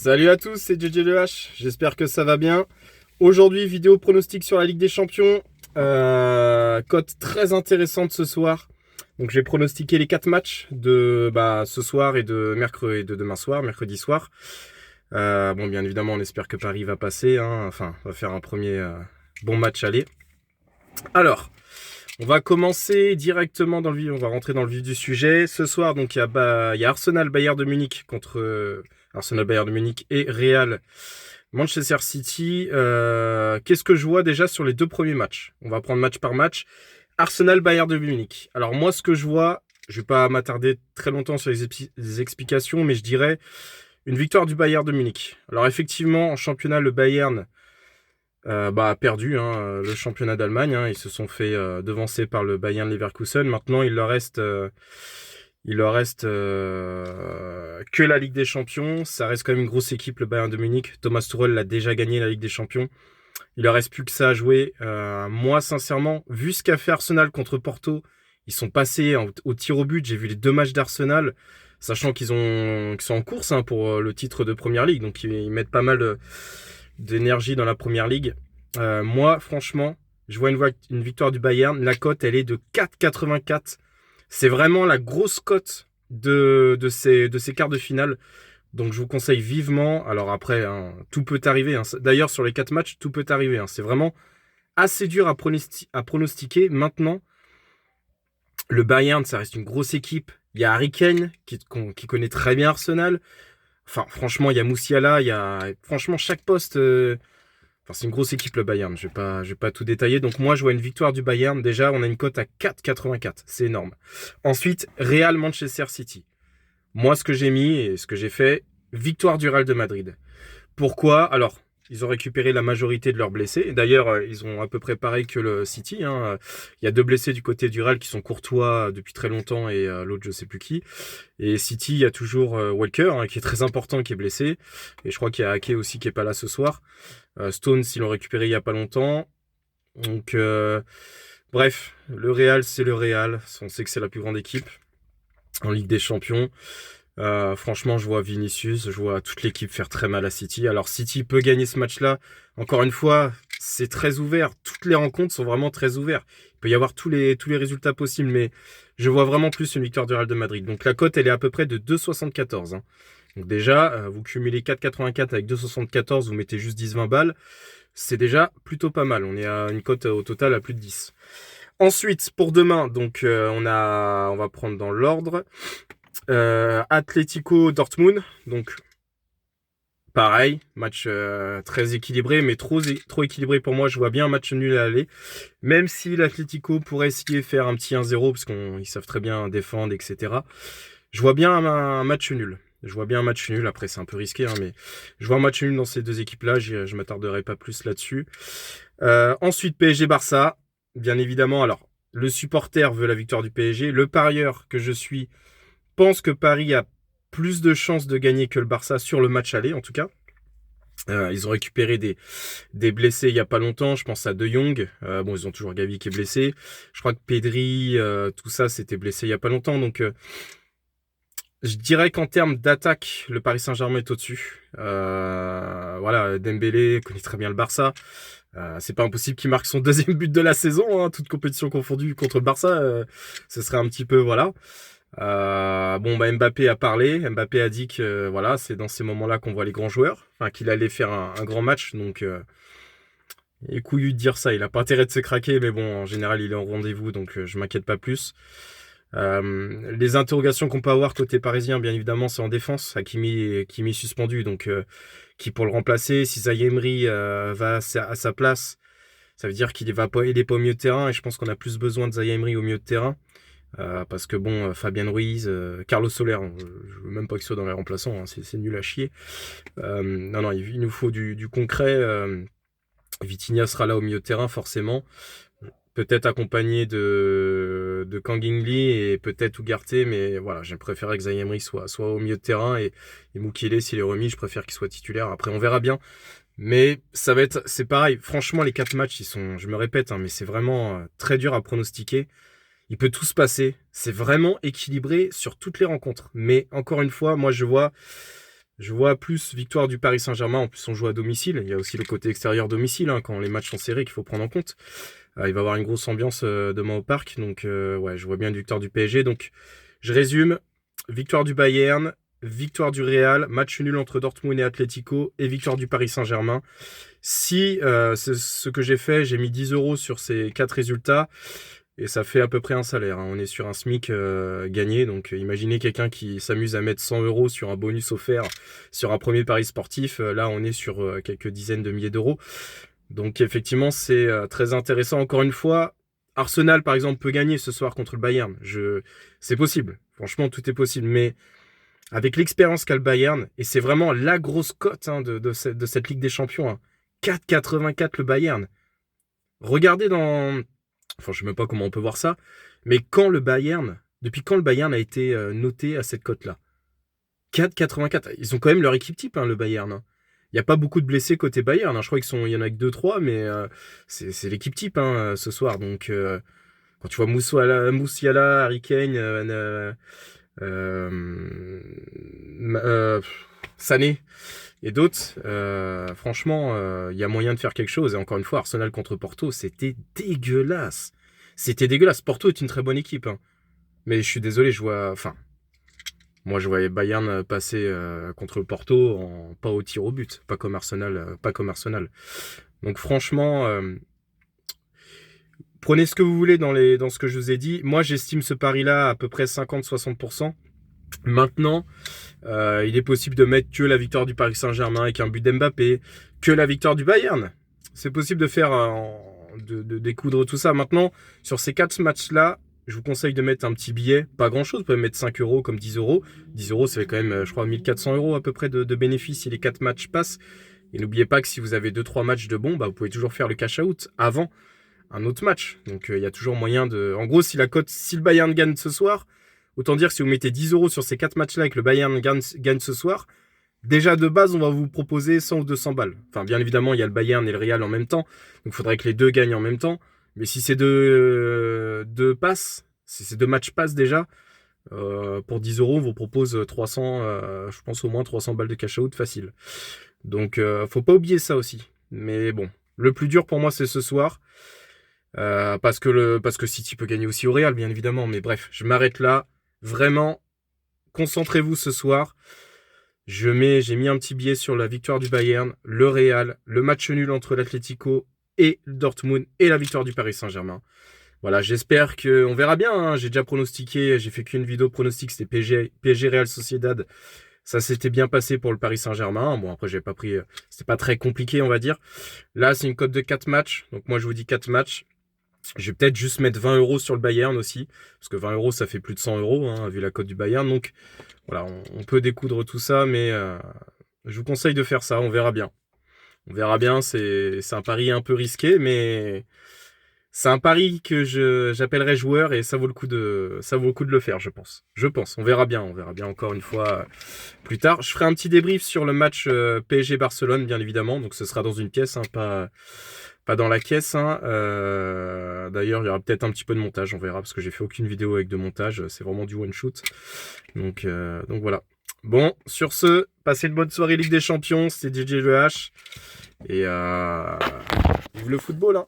Salut à tous, c'est JJ2H, j'espère que ça va bien. Aujourd'hui, vidéo pronostic sur la Ligue des Champions. Cote très intéressante ce soir. Donc j'ai pronostiqué les 4 matchs de ce soir et de mercredi et de demain soir, mercredi soir. Bon, bien évidemment, on espère que Paris va passer, hein. Enfin, va faire un premier bon match aller. Alors, on va commencer directement dans le vif, on va rentrer dans le vif du sujet. Ce soir, donc il y a Arsenal Bayern de Munich contre Arsenal Bayern de Munich et Real Manchester City. Qu'est-ce que je vois déjà sur les deux premiers matchs? On va prendre match par match. Arsenal Bayern de Munich. Alors moi, ce que je vois, je vais pas m'attarder très longtemps sur les explications, mais je dirais une victoire du Bayern de Munich. Alors effectivement, en championnat, le Bayern a perdu le championnat d'Allemagne. Ils se sont fait devancer par le Bayern Leverkusen. Maintenant, il leur reste que la Ligue des Champions. Ça reste quand même une grosse équipe, le Bayern de Munich. Thomas Tuchel l'a déjà gagné, la Ligue des Champions. Il leur reste plus que ça à jouer. Moi, sincèrement, vu ce qu'a fait Arsenal contre Porto, ils sont passés au tir au but. J'ai vu les deux matchs d'Arsenal, sachant qu'ils sont en course pour le titre de Première Ligue. Donc, ils mettent pas mal d'énergie dans la Première Ligue. Moi, franchement, je vois une victoire du Bayern. La cote, elle est de 4,84. C'est vraiment la grosse cote de ces quarts de finale. Donc je vous conseille vivement. Alors après, tout peut arriver. D'ailleurs, sur les 4 matchs, tout peut arriver. C'est vraiment assez dur à pronostiquer. Maintenant, le Bayern, ça reste une grosse équipe. Il y a Harry Kane qui connaît très bien Arsenal. Enfin, franchement, il y a Musiala. Franchement, chaque poste. C'est une grosse équipe, le Bayern. Je vais pas tout détailler. Donc moi, je vois une victoire du Bayern. Déjà, on a une cote à 4,84. C'est énorme. Ensuite, Real Manchester City. Moi, ce que j'ai mis et ce que j'ai fait, victoire du Real de Madrid. Pourquoi? Alors, ils ont récupéré la majorité de leurs blessés. D'ailleurs, ils ont à peu près pareil que le City. Il y a 2 blessés du côté du Real qui sont Courtois depuis très longtemps et l'autre, je sais plus qui. Et City, il y a toujours Walker, qui est très important, qui est blessé. Et je crois qu'il y a Ake aussi qui est pas là ce soir. Stones, ils l'ont récupéré il y a pas longtemps. Donc, bref, le Real, c'est le Real. On sait que c'est la plus grande équipe en Ligue des Champions. Franchement, je vois Vinicius, je vois toute l'équipe faire très mal à City. Alors City peut gagner ce match-là. Encore une fois, c'est très ouvert. Toutes les rencontres sont vraiment très ouvertes. Il peut y avoir tous les résultats possibles, mais je vois vraiment plus une victoire du Real de Madrid. Donc la cote, elle est à peu près de 2,74. Donc déjà, vous cumulez 4,84 avec 2,74, vous mettez juste 10-20 balles. C'est déjà plutôt pas mal. On est à une cote au total à plus de 10. Ensuite, pour demain, donc on va prendre dans l'ordre. Atlético Dortmund, donc pareil, match très équilibré, mais trop équilibré pour moi. Je vois bien un match nul à aller, même si l'Atlético pourrait essayer de faire un petit 1-0 parce qu'ils savent très bien défendre, etc. Je vois bien un match nul. Je vois bien un match nul. Après, c'est un peu risqué, mais je vois un match nul dans ces deux équipes-là. Je m'attarderai pas plus là-dessus. Ensuite, PSG-Barça, bien évidemment. Alors, le supporter veut la victoire du PSG. Le parieur que je suis pense que Paris a plus de chances de gagner que le Barça sur le match aller, en tout cas. Ils ont récupéré des blessés il y a pas longtemps. Je pense à De Jong. Ils ont toujours Gavi qui est blessé. Je crois que Pedri, tout ça, c'était blessé il y a pas longtemps. Donc, je dirais qu'en termes d'attaque, le Paris Saint-Germain est au-dessus. Dembélé connaît très bien le Barça. C'est pas impossible qu'il marque son deuxième but de la saison, toute compétition confondue contre le Barça. Ce serait un petit peu, voilà. Mbappé a parlé. Mbappé a dit que c'est dans ces moments-là qu'on voit les grands joueurs. Qu'il allait faire un grand match. Donc, il est couillu de dire ça. Il a pas intérêt de se craquer, mais bon, en général, il est en rendez-vous, donc je m'inquiète pas plus. Les interrogations qu'on peut avoir côté parisien, bien évidemment, c'est en défense. Hakimi est suspendu, donc qui pour le remplacer? Si Zaïre Emery va à sa place, ça veut dire qu'il est pas au milieu de terrain, et je pense qu'on a plus besoin de Zaïre Emery au milieu de terrain. Parce que Fabien Ruiz, Carlos Soler, je veux même pas qu'il soit dans les remplaçants, c'est nul à chier. Non, il nous faut du concret. Vitinha sera là au milieu de terrain forcément, peut-être accompagné de Kang In Lee et peut-être Ugarte, mais voilà, j'ai préféré que Zaïre Emery soit au milieu de terrain, et Mukiele, s'il est remis, je préfère qu'il soit titulaire. Après, on verra bien. Mais c'est pareil. Franchement, les 4 matchs, je me répète, mais c'est vraiment très dur à pronostiquer. Il peut tout se passer. C'est vraiment équilibré sur toutes les rencontres. Mais encore une fois, moi, je vois Je vois plus victoire du Paris Saint-Germain. En plus, on joue à domicile. Il y a aussi le côté extérieur domicile, hein, quand les matchs sont serrés, qu'il faut prendre en compte. Il va y avoir une grosse ambiance demain au parc. Donc, ouais, je vois bien une victoire du PSG. Donc, je résume. Victoire du Bayern, victoire du Real, match nul entre Dortmund et Atlético et victoire du Paris Saint-Germain. Si c'est ce que j'ai fait, j'ai mis 10 € sur ces 4 résultats et ça fait à peu près un salaire, hein. On est sur un SMIC gagné. Donc imaginez quelqu'un qui s'amuse à mettre 100 € sur un bonus offert sur un premier pari sportif. Là, on est sur quelques dizaines de milliers d'euros. Donc effectivement, c'est très intéressant. Encore une fois, Arsenal, par exemple, peut gagner ce soir contre le Bayern. C'est possible. Franchement, tout est possible. Mais avec l'expérience qu'a le Bayern, et c'est vraiment la grosse cote, hein, de cette Ligue des Champions, hein. 4,84 le Bayern. Regardez dans... Enfin, je sais même pas comment on peut voir ça. Mais depuis quand le Bayern a été noté à cette cote-là? 4,84. Ils ont quand même leur équipe type, hein, le Bayern, hein. Il n'y a pas beaucoup de blessés côté Bayern, hein. Je crois qu'il y en a que 2-3, mais c'est l'équipe type, hein, ce soir. Donc, quand tu vois Moussiala, Harry Kane, Sané et d'autres, franchement, il y a moyen de faire quelque chose. Et encore une fois, Arsenal contre Porto, c'était dégueulasse. C'était dégueulasse. Porto est une très bonne équipe, hein. Mais je suis désolé, moi, je voyais Bayern passer contre le Porto pas au tir au but, pas comme Arsenal. Donc franchement, prenez ce que vous voulez dans ce que je vous ai dit. Moi, j'estime ce pari-là à peu près 50-60%. Maintenant, il est possible de mettre que la victoire du Paris Saint-Germain avec un but d'Mbappé, que la victoire du Bayern. C'est possible de faire de découdre tout ça. Maintenant, sur ces 4 matchs-là, je vous conseille de mettre un petit billet, pas grand chose, vous pouvez mettre 5 € comme 10 €. 10 €, ça fait quand même, je crois, 1400 € à peu près de bénéfices si les 4 matchs passent. Et n'oubliez pas que si vous avez 2-3 matchs de bons, vous pouvez toujours faire le cash out avant un autre match. Donc il y a toujours moyen de... En gros, si le Bayern gagne ce soir, autant dire que si vous mettez 10 € sur ces 4 matchs-là et que le Bayern gagne ce soir, déjà de base, on va vous proposer 100 ou 200 balles. Enfin, bien évidemment, il y a le Bayern et le Real en même temps. Donc il faudrait que les deux gagnent en même temps. Mais si ces deux passent, si ces 2 matchs passent déjà, pour 10 €, on vous propose 300, je pense au moins 300 balles de cash out facile. Donc faut pas oublier ça aussi. Mais bon, le plus dur pour moi, c'est ce soir. Parce que City peut gagner aussi au Real, bien évidemment. Mais bref, je m'arrête là. Vraiment, concentrez-vous ce soir. J'ai mis un petit billet sur la victoire du Bayern, le Real, le match nul entre l'Atlético et le Dortmund et la victoire du Paris Saint-Germain. Voilà, j'espère que... On verra bien, hein. J'ai déjà pronostiqué, j'ai fait qu'une vidéo pronostic, c'était PSG Real Sociedad. Ça s'était bien passé pour le Paris Saint-Germain. Bon, après, j'ai pas pris... C'était pas très compliqué, on va dire. Là, c'est une cote de 4 matchs. Donc moi, je vous dis 4 matchs. Je vais peut-être juste mettre 20 € sur le Bayern aussi. Parce que 20 €, ça fait plus de 100 €, hein, vu la cote du Bayern. Donc voilà, on peut découdre tout ça. Mais je vous conseille de faire ça. On verra bien. On verra bien. C'est un pari un peu risqué. Mais c'est un pari que j'appellerais joueur. Et ça vaut le coup de le faire, je pense. On verra bien. On verra bien encore une fois plus tard. Je ferai un petit débrief sur le match PSG-Barcelone, bien évidemment. Donc ce sera dans une pièce, hein, pas dans la caisse, hein. D'ailleurs, il y aura peut-être un petit peu de montage, on verra, parce que j'ai fait aucune vidéo avec de montage, c'est vraiment du one shoot. Donc voilà. Bon, sur ce, passez une bonne soirée Ligue des Champions, c'était DJ Le H. Et vive le football, hein.